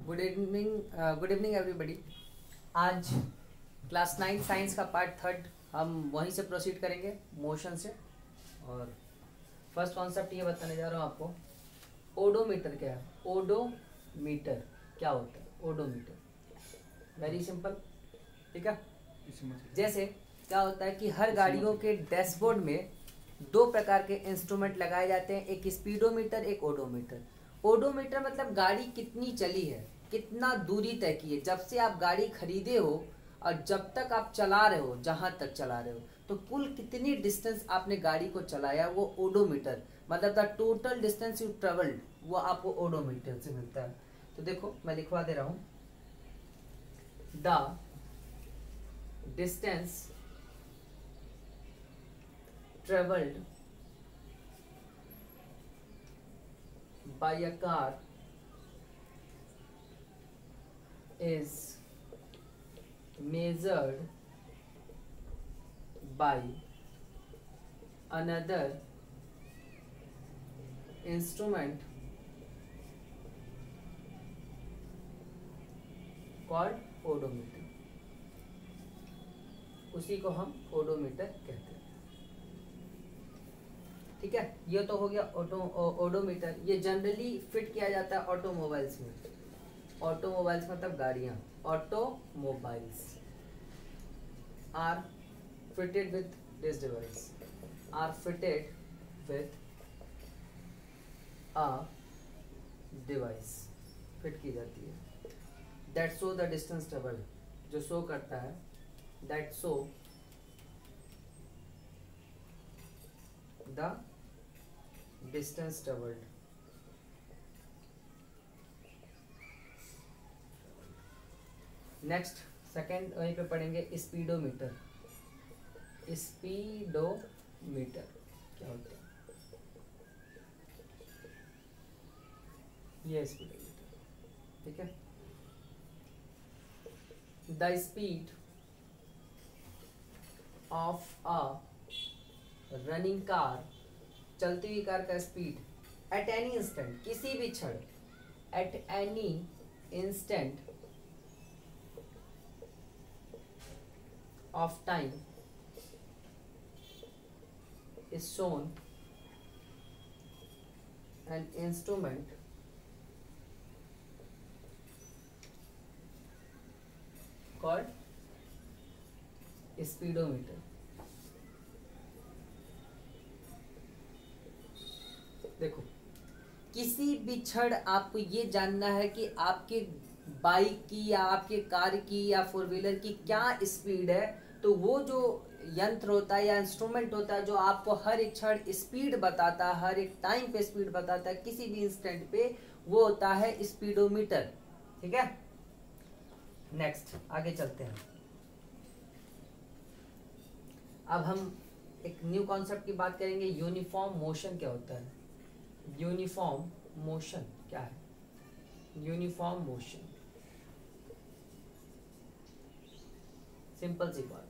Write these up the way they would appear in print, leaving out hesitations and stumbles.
Good evening everybody. आज class 9 science का part third हम वहीं से प्रोसीड करेंगे, मोशन से। और फर्स्ट कॉन्सेप्ट ये बताने जा रहा हूँ आपको, ओडोमीटर क्या है। ओडोमीटर क्या होता है? ओडोमीटर वेरी सिंपल, ठीक है। जैसे क्या होता है कि हर गाड़ियों के डैशबोर्ड में दो प्रकार के इंस्ट्रूमेंट लगाए जाते हैं, एक स्पीडोमीटर, एक ओडोमीटर। ओडोमीटर मतलब गाड़ी कितनी चली है, कितना दूरी तय की है, जब से आप गाड़ी खरीदे हो और जब तक आप चला रहे हो, जहां तक चला रहे हो, तो कुल कितनी डिस्टेंस आपने गाड़ी को चलाया, वो ओडोमीटर मतलब the total distance you travelled, वो आपको ओडोमीटर से मिलता है। तो देखो मैं लिखवा दे रहा हूं, the distance traveled by a car is measured by another instrument called odometer। उसी को हम ओडोमीटर कहते हैं, ठीक है। ये तो हो गया ओडोमीटर। ये जनरली फिट किया जाता है ऑटोमोबाइल्स में। ऑटोमोबाइल्स मतलब गाड़ियां। Automobiles are fitted with this device, are fitted with a device, fit की जाती है। That show the distance travelled, जो शो करता है, that show the distance travelled. Next second वहीं पे पढ़ेंगे स्पीडोमीटर। स्पीडोमीटर क्या होता है? ये स्पीडोमीटर, ठीक है। The speed of a running car, चलती हुई कार का स्पीड एट एनी इंस्टेंट, किसी भी क्षण, at any instant of time is shown an instrument called speedometer। देखो, किसी भी क्षण आपको ये जानना है कि आपके बाइक की या आपके कार की या फोर व्हीलर की क्या स्पीड है, तो वो जो यंत्र होता है या इंस्ट्रूमेंट होता है जो आपको हर एक क्षण स्पीड बताता है, हर एक टाइम पे स्पीड बताता है, किसी भी इंस्टेंट पे, वो होता है स्पीडोमीटर, ठीक है। नेक्स्ट आगे चलते हैं। अब हम एक न्यू कॉन्सेप्ट की बात करेंगे, यूनिफॉर्म मोशन क्या होता है। यूनिफॉर्म मोशन क्या है? यूनिफॉर्म मोशन सिंपल सी बात,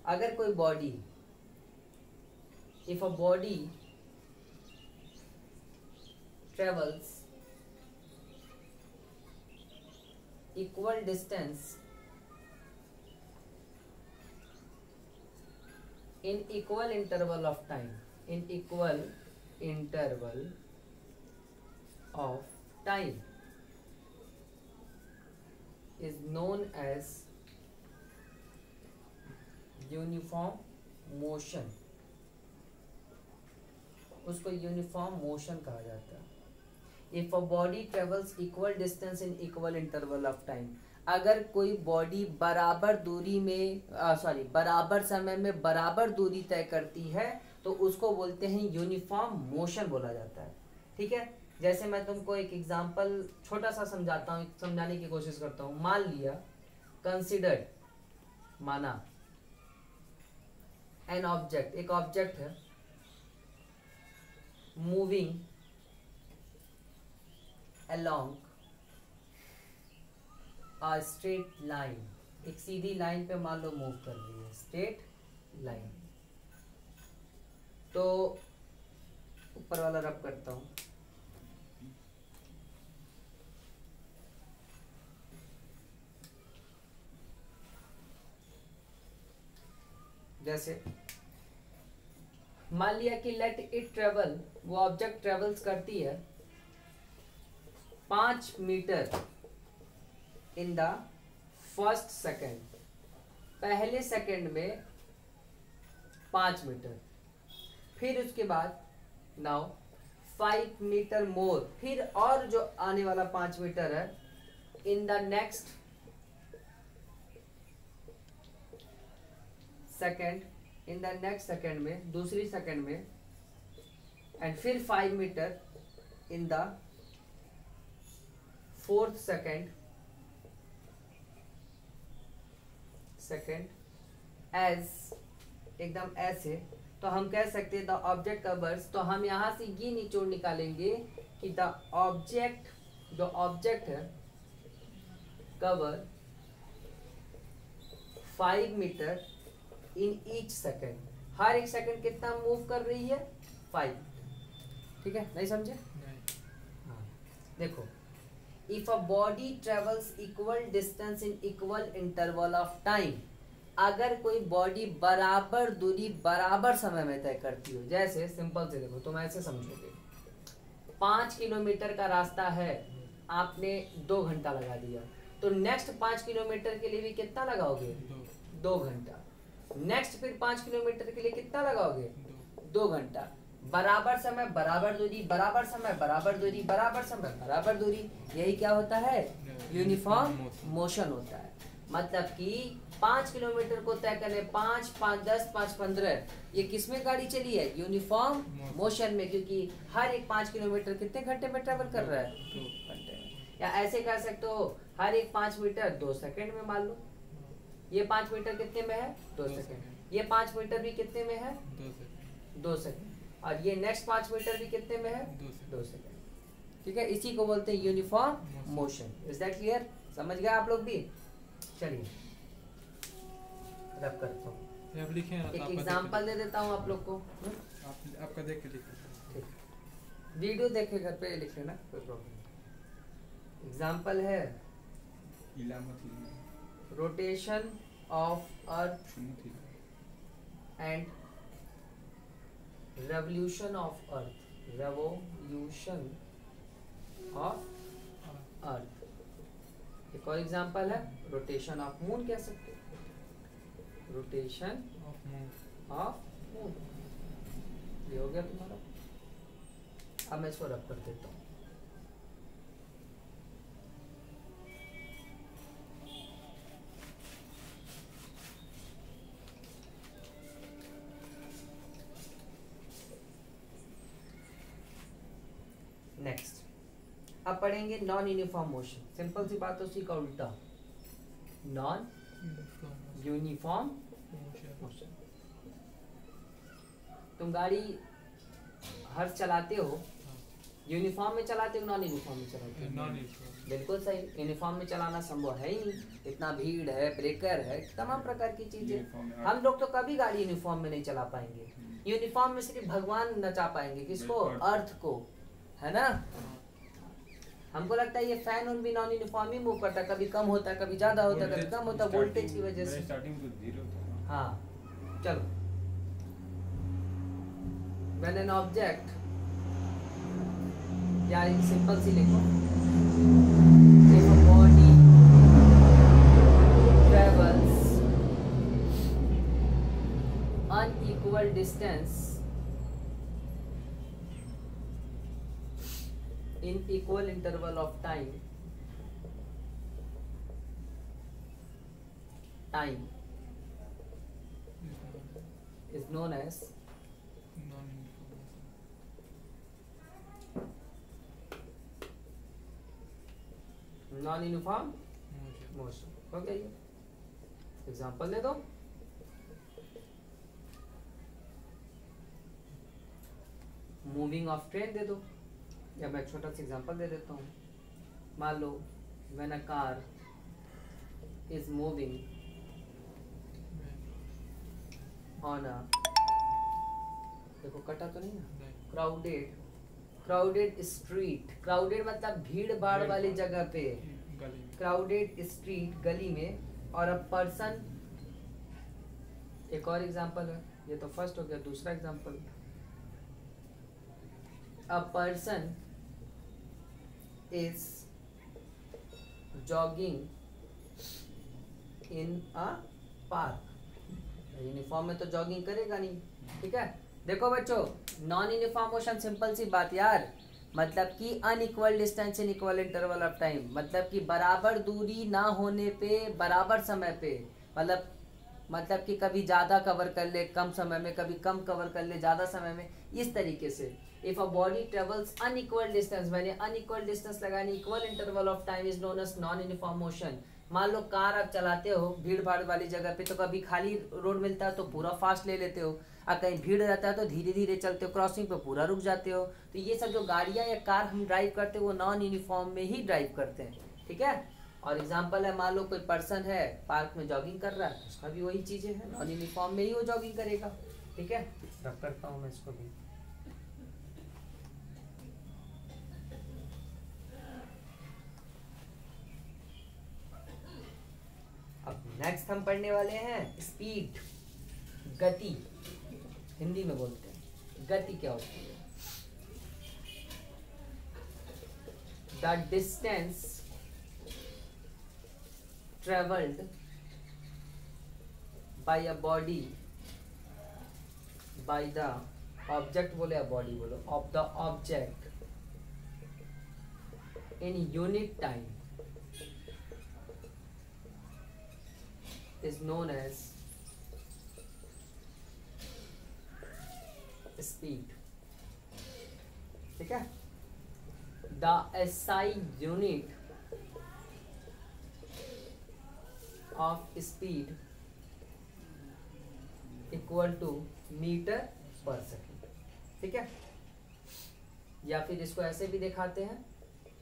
अगर कोई body, if a body travels equal distance in equal interval of time, in equal interval of time is known as uniform motion। उसको यूनिफॉर्म मोशन कहा जाता है। If a body travels equal distance in equal interval of time, अगर कोई body बराबर दूरी में बराबर समय में बराबर दूरी तय करती है, तो उसको बोलते हैं यूनिफॉर्म मोशन बोला जाता है, ठीक है। जैसे मैं तुमको एक एग्जांपल छोटा सा समझाता हूँ, समझाने की कोशिश करता हूँ। मान लिया, कंसिडर्ड, माना, एन ऑब्जेक्ट, एक ऑब्जेक्ट है, moving along a straight line, एक सीधी लाइन पे मान लो मूव कर रही है, स्ट्रेट लाइन। तो ऊपर वाला रब करता हूं, जैसे मान लिया कि लेट इट ट्रेवल, वो ऑब्जेक्ट ट्रेवल्स करती है 5 metre in the first second, पहले सेकेंड में 5 मीटर, फिर उसके बाद नाउ 5 मीटर मोर, फिर और जो आने वाला 5 मीटर है in the next second, in the next second में, दूसरी सेकेंड में, एंड फिर 5 metre in the fourth second as, एकदम ऐसे। तो हम कह सकते हैं द ऑब्जेक्ट कवर्स, तो हम यहां से ये निचोड़ निकालेंगे कि द ऑब्जेक्ट, जो ऑब्जेक्ट है cover 5 metre in each second, हर एक सेकेंड कितना मूव कर रही है 5, ठीक है, नहीं समझे? हाँ देखो, if a body travels equal distance in equal interval of time, अगर कोई बॉडी बराबर दूरी बराबर समय में तय करती हो, जैसे सिंपल से देखो, तुम ऐसे समझोगे 5 किलोमीटर का रास्ता है, आपने 2 घंटा लगा दिया, तो नेक्स्ट 5 किलोमीटर के लिए भी कितना लगाओगे 2 घंटा, नेक्स्ट फिर 5 किलोमीटर के लिए कितना लगाओगे 2 घंटा, बराबर समय बराबर दूरी, बराबर समय बराबर दूरी, बराबर समय बराबर दूरी, यही क्या होता है यूनिफॉर्म मोशन होता है। मतलब कि 5 किलोमीटर को तय करने 5, 5, 10, 5, 15, ये किसमें गाड़ी चली है यूनिफॉर्म मोशन में, क्योंकि हर एक 5 किलोमीटर कितने घंटे में ट्रेवल कर रहा है 2 घंटे में। या ऐसे कह सकते हो हर एक 5 मीटर 2 सेकंड में, मान लो ये 5 मीटर कितने में है 2 सेकंड, ये 5 मीटर भी कितने में है 2 सेकंड, और ये नेक्स्ट 5 मीटर भी कितने में है 2 सेकंड, ठीक है। इसी को बोलते हैं uniform motion. Is that clear? समझ गए आप लोग भी? चलिए रब करता हूँ, एक एग्जांपल दे देता हूँ आप लोग को, आपका देख के लिखिए, ठीक, वीडियो देखे घर पे लिख लेना, कोई प्रॉब्लम। एग्जांपल है rotation of earth and revolution of earth, revolution of earth. एक और एग्जांपल है रोटेशन ऑफ मून, कह सकते हो रोटेशन ऑफ मून। ये हो गया तुम्हारा। अब मैं इसको रब कर देता हूँ। नेक्स्ट अब पढ़ेंगे नॉन यूनिफॉर्म मोशन। सिंपल सी बात, उसी का उल्टा, नॉन यूनिफॉर्म मोशन। तुम गाड़ी हर चलाते हो, यूनिफॉर्म में चलाते हो नॉन यूनिफॉर्म में चलाते हो? बिल्कुल सही, यूनिफॉर्म में चलाना संभव है ही नहीं, इतना भीड़ है, ब्रेकर है, तमाम प्रकार की चीजें। हम लोग तो कभी गाड़ी यूनिफॉर्म में नहीं चला पाएंगे। यूनिफॉर्म में सिर्फ भगवान नचा पाएंगे, किसको? अर्थ को, है ना। हमको लगता है ये फैन उन भी नॉन यूनिफॉर्म ही मूव करता है, कभी कम होता है, कभी ज्यादा होता है, कभी कम होता है, वोल्टेज की वजह से। हाँ चलो, व्हेन एन ऑब्जेक्ट, या सिंपल सी लिखो, if a body travels unequal distance in equal interval of time is known as non uniform motion. हो गया ये? एग्जांपल दे दो। मूविंग ऑफ ट्रेन दे दो, या मैं छोटा सा एग्जांपल दे देता हूँ। मान लो when a car is moving on a, देखो कटा तो नहीं ना, क्राउडेड स्ट्रीट, क्राउडेड मतलब भीड़ भाड़ वाली जगह पे, क्राउडेड स्ट्रीट गली में, और अ पर्सन एक और एग्जांपल है, ये तो फर्स्ट हो गया, दूसरा example, a person is jogging in a park. Uniform में तो जॉगिंग करेगा नहीं, ठीक है। देखो बच्चों, नॉन यूनिफॉर्म मोशन, सिंपल सी बात यार, मतलब कि unequal distance in equal interval of time, मतलब कि बराबर दूरी ना होने पे बराबर समय पे, मतलब कि कभी ज़्यादा कवर कर ले कम समय में, कभी कम कवर कर ले ज़्यादा समय में, इस तरीके से। If a body travels unequal distance, मैंने अनइक्वल डिस्टेंस लगानी, equal interval of time is known as non uniform motion. मान लो कार आप चलाते हो भीड़ भाड़ वाली जगह पे, तो कभी खाली रोड मिलता है तो पूरा फास्ट ले लेते हो, और कहीं भीड़ रहता है तो धीरे धीरे चलते हो, क्रॉसिंग पे पूरा रुक जाते हो। तो ये सब जो गाड़ियाँ या कार हम ड्राइव करते हैं वो नॉन यूनिफॉर्म में ही ड्राइव करते हैं, ठीक है। और एग्जांपल है, मान लो कोई पर्सन है पार्क में जॉगिंग कर रहा है, उसका भी वही चीज़ें हैं, नॉन यूनिफॉर्म में ही वो जॉगिंग करेगा, ठीक है। रख करता हूँ मैं इसको भी। अब नेक्स्ट हम पढ़ने वाले हैं स्पीड, गति, हिंदी में बोलते हैं गति क्या होती है। The distance traveled by a body, by the object बोले या body बोलो, of the object in unit time is known as speed, ठीक है। The SI unit of speed equal to metre per second, ठीक है। या फिर इसको ऐसे भी दिखाते हैं,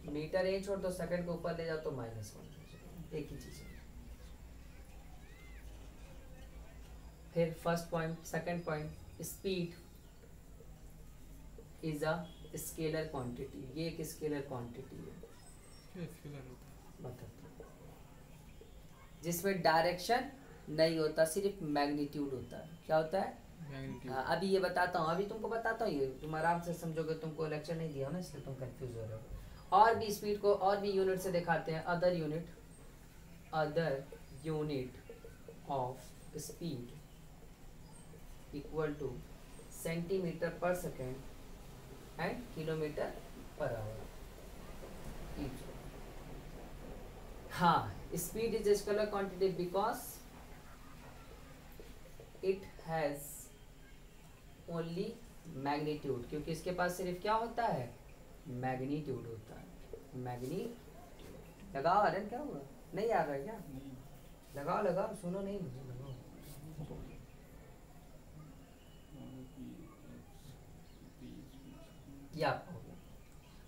मीटर ए छोड़ दो, सेकंड को ऊपर ले जाओ तो -1, एक ही चीज है। फिर first point, second point, speed is a scalar quantity, ये एक स्केलर क्वांटिटी है, मतलब जिसमें डायरेक्शन नहीं होता, सिर्फ मैग्नीट्यूड होता है। क्या होता है? अभी ये बताता हूँ, अभी तुमको बताता हूँ, ये तुम आराम से समझोगे, तुमको लेक्चर नहीं दिया ना इसलिए तुम कंफ्यूज हो रहे हो। और भी स्पीड को और भी यूनिट से दिखाते हैं, other unit of speed equal to centimetre per second and kilometre per hour. हाँ, speed is a scalar quantity because it has only magnitude, क्योंकि इसके पास सिर्फ क्या होता है? मैग्नीट्यूड होता है। लगाओ आर्यन, क्या हुआ? नहीं आ रहा है क्या? लगाओ, सुनो नहीं मुझे, लगाओ। क्या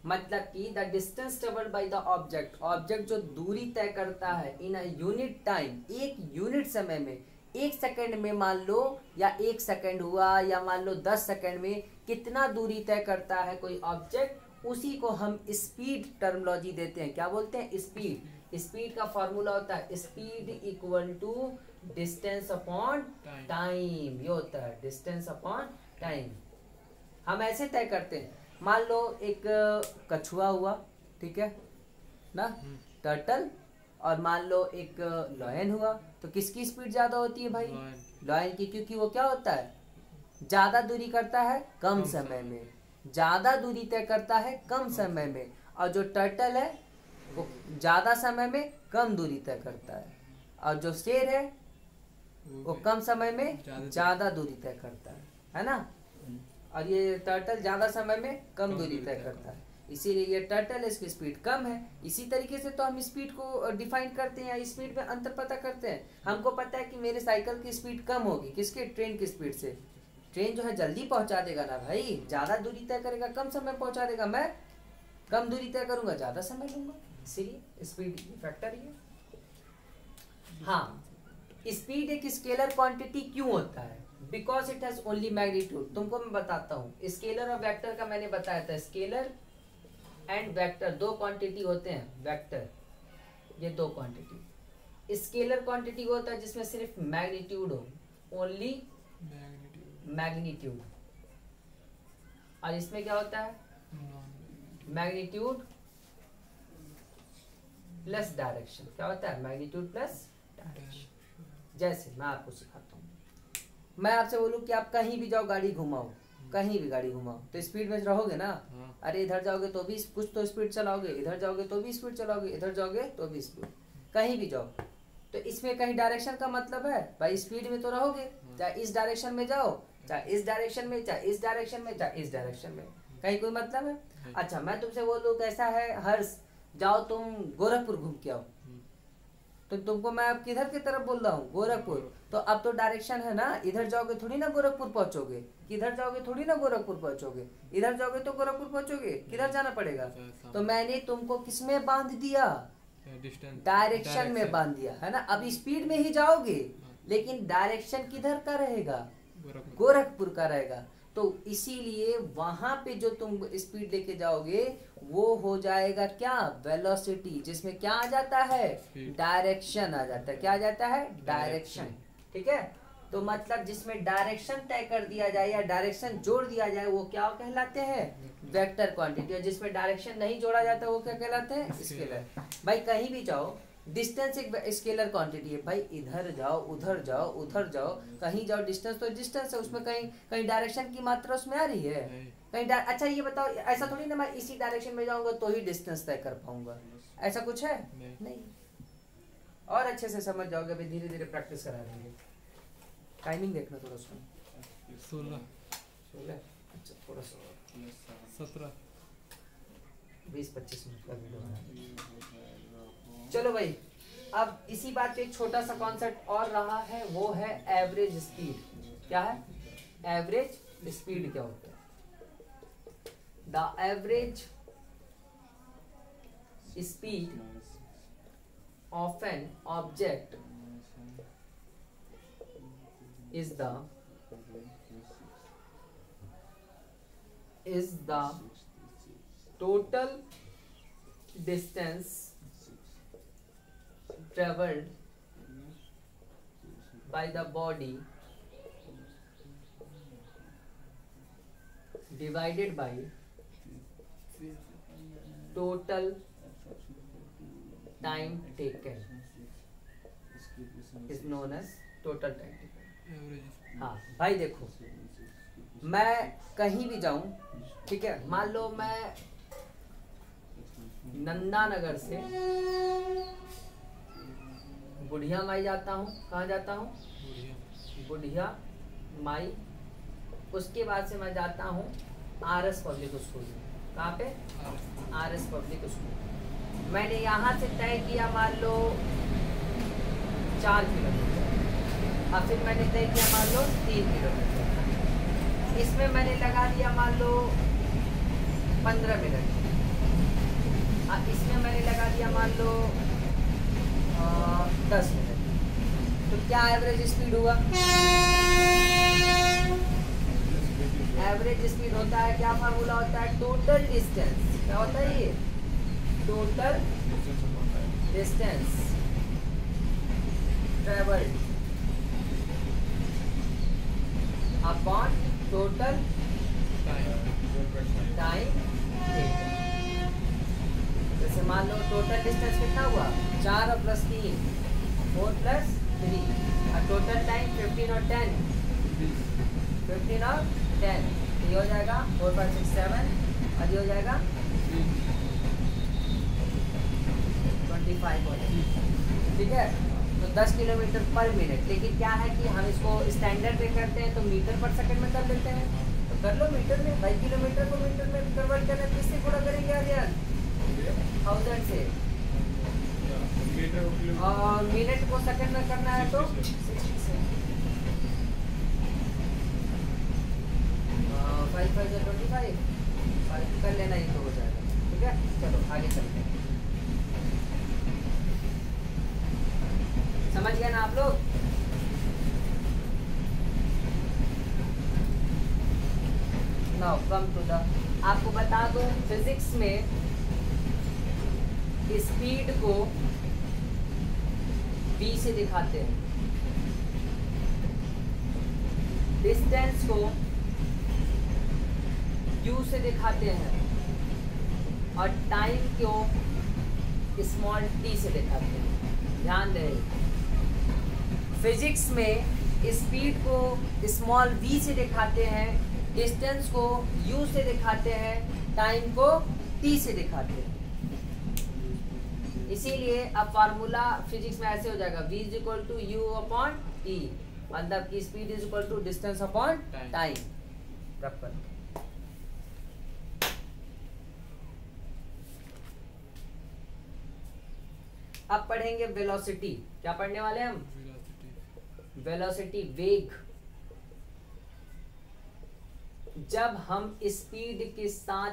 मतलब कि the distance travelled by the object जो दूरी तय करता है इन अ यूनिट टाइम, एक यूनिट समय में, एक सेकंड में मान लो, या एक सेकंड हुआ, या मान लो 10 सेकंड में कितना दूरी तय करता है कोई ऑब्जेक्ट, उसी को हम स्पीड टर्मिनोलॉजी देते हैं। क्या बोलते हैं? स्पीड का फॉर्मूला होता है speed equal to distance upon time, ये होता है डिस्टेंस अपॉन टाइम। हम ऐसे तय करते हैं, मान लो एक कछुआ हुआ, ठीक है ना, टर्टल, और मान लो एक लॉयन हुआ, तो किसकी स्पीड ज्यादा होती है भाई? लॉयन की, क्योंकि वो क्या होता है? ज्यादा दूरी करता है कम समय में, ज्यादा दूरी तय करता है कम समय में, और जो टर्टल है वो ज्यादा समय में कम दूरी तय करता है, और जो शेर है वो कम समय में ज्यादा दूरी तय करता है ना। और ये टर्टल ज्यादा समय में कम दूरी तय करता है, इसीलिए ये टर्टल, इसकी स्पीड कम है। इसी तरीके से तो हम स्पीड को डिफाइन करते हैं, स्पीड में अंतर पता करते हैं। हमको पता है कि मेरे साइकिल की स्पीड कम होगी, किसके? ट्रेन की स्पीड से। ट्रेन जो है जल्दी पहुंचा देगा ना भाई, ज्यादा दूरी तय करेगा कम समय पहुंचा देगा, मैं कम दूरी तय करूंगा ज्यादा समय लूंगा, इसीलिए स्पीड फैक्टर ही है। हाँ, स्पीड एक स्केलर क्वांटिटी क्यों होता है? Because it has only magnitude. तुमको मैं बताता हूँ, स्केलर और वेक्टर का मैंने बताया था, स्केलर एंड वेक्टर दो क्वांटिटी होते हैं, वेक्टर ये दो क्वांटिटी। स्केलर क्वांटिटी होता है जिसमें सिर्फ मैग्नीट्यूड हो, ओनली मैग्नीट्यूड मैग्नीट्यूड, और इसमें क्या होता है मैग्नीट्यूड प्लस डायरेक्शन। क्या होता है मैग्नीट्यूड प्लस डायरेक्शन। जैसे मैं आपको सिखाता हूँ, मैं आपसे बोलूँ कि आप कहीं भी जाओ गाड़ी घुमाओ, कहीं भी गाड़ी घुमाओ तो स्पीड में रहोगे ना। अरे इधर जाओगे तो भी कुछ तो स्पीड चलाओगे, इधर जाओगे तो भी स्पीड चलाओगे, इधर जाओगे तो भी स्पीड, कहीं भी जाओ। तो इसमें कहीं डायरेक्शन का मतलब है भाई स्पीड में तो रहोगे, चाहे इस डायरेक्शन में जाओ, चाहे इस डायरेक्शन में, चाहे इस डायरेक्शन में, चाहे इस डायरेक्शन में, कहीं कोई मतलब है। अच्छा मैं तुमसे बोलूँ कैसा है हर्ष, जाओ तुम गोरखपुर घूम के आओ, तो तुमको मैं अब किधर की तरफ बोल रहा हूँ गोरखपुर, तो अब तो डायरेक्शन है ना, इधर जाओगे थोड़ी ना गोरखपुर पहुंचोगे, किधर जाओगे थोड़ी ना गोरखपुर पहुंचोगे, इधर जाओगे तो गोरखपुर पहुंचोगे, किधर जाना पड़ेगा। तो मैंने तुमको किसमें बांध दिया, डायरेक्शन में बांध दिया है ना। अब स्पीड में ही जाओगे लेकिन डायरेक्शन किधर का रहेगा, गोरखपुर का रहेगा। तो इसीलिए वहां पे जो तुम स्पीड लेके जाओगे वो हो जाएगा क्या, वेलोसिटी, जिसमें क्या आ जाता है डायरेक्शन आ जाता है। क्या आ जाता है डायरेक्शन, ठीक है। तो मतलब जिसमें डायरेक्शन तय कर दिया जाए या डायरेक्शन जोड़ दिया जाए वो क्या कहलाते हैं, वेक्टर क्वांटिटी। और जिसमें डायरेक्शन नहीं जोड़ा जाता वो क्या कहलाते हैं, स्केलर। भाई कहीं भी जाओ, डिस्टेंस एक स्केलर क्वांटिटी है, भाई इधर जाओ उधर जाओ उधर जाओ, कहीं जाओ डिस्टेंस तो डिस्टेंस है, उसमें कहीं कहीं डायरेक्शन की मात्रा उसमें आ रही है कहीं। अच्छा ये बताओ, ऐसा थोड़ी ना मैं इसी डायरेक्शन में जाऊंगा तो ही डिस्टेंस तय कर पाऊंगा, ऐसा कुछ है नहीं। और अच्छे से समझ जाओगे, अभी धीरे धीरे प्रैक्टिस करा देंगे। टाइमिंग देखना थोड़ा सा, 16 अच्छा थोड़ा सा 17 20-25 मिनट का वीडियो बना। चलो भाई अब इसी बात पे एक छोटा सा कॉन्सेप्ट और रहा है, वो है एवरेज स्पीड। क्या है एवरेज स्पीड, क्या होता है the average speed of an object is the total distance traveled by the body divided by total time taken is known as total time taken। हाँ भाई देखो, मैं कहीं भी जाऊं, ठीक है, मान लो मैं नंदा नगर से बुढ़िया माई जाता हूँ। कहाँ जाता हूँ, बुढ़िया माई। उसके बाद से मैं जाता हूँ आरएस पब्लिक स्कूल। कहाँ पे, आरएस पब्लिक स्कूल। मैंने यहाँ से तय किया मान लो 4 किलोमीटर, और फिर मैंने तय किया मान लो 3 किलोमीटर। इसमें मैंने लगा दिया मान लो 15 मिनट, और इसमें मैंने लगा दिया मान लो 10 मिनट। तो क्या एवरेज स्पीड हुआ, एवरेज स्पीड होता है, क्या फार्मूला होता है, टोटल डिस्टेंस। क्या होता है ये, total distance travelled upon total time. जैसे मान लो टोटल डिस्टेंस कितना हुआ, 4 और प्लस 3 4 प्लस 3, और टोटल टाइम 15 और 10 15 और 10, ये हो जाएगा 4 5 6 7, और ये हो जाएगा 25 हो जाएगा, ठीक है। तो 10 किलोमीटर पर मिनट। लेकिन क्या है कि हम इसको स्टैंडर्ड पे करते हैं तो मीटर पर सेकंड में कर लेते हैं, तो कर लो मीटर में भाई। किलोमीटर को मीटर में कन्वर्ट करना है, किससे गुणा करेंगे आर्यन, 1000 से, और मिनट को सेकंड में करना है तो 60 से। 5 5 25 कर लेना, ही तो हो जाएगा, ठीक है। चलो आगे चलते हैं, समझ गए ना आप लोग। नाउ कम टू द, आपको बता दो फिजिक्स में स्पीड को v से दिखाते हैं। डिस्टेंस को u से दिखाते हैं और टाइम को स्मॉल t से दिखाते हैं। ध्यान दें, फिजिक्स में स्पीड को स्मॉल v से दिखाते हैं, डिस्टेंस को u से दिखाते हैं, टाइम को t से दिखाते हैं। इसीलिए अब फार्मूला फिजिक्स में ऐसे हो जाएगा, v is equal to u upon t, मतलब कि speed is equal to distance upon time. अब पढ़ेंगे वेलोसिटी। क्या पढ़ने वाले हम? वेलोसिटी, वेग। जब हम स्पीड के साथ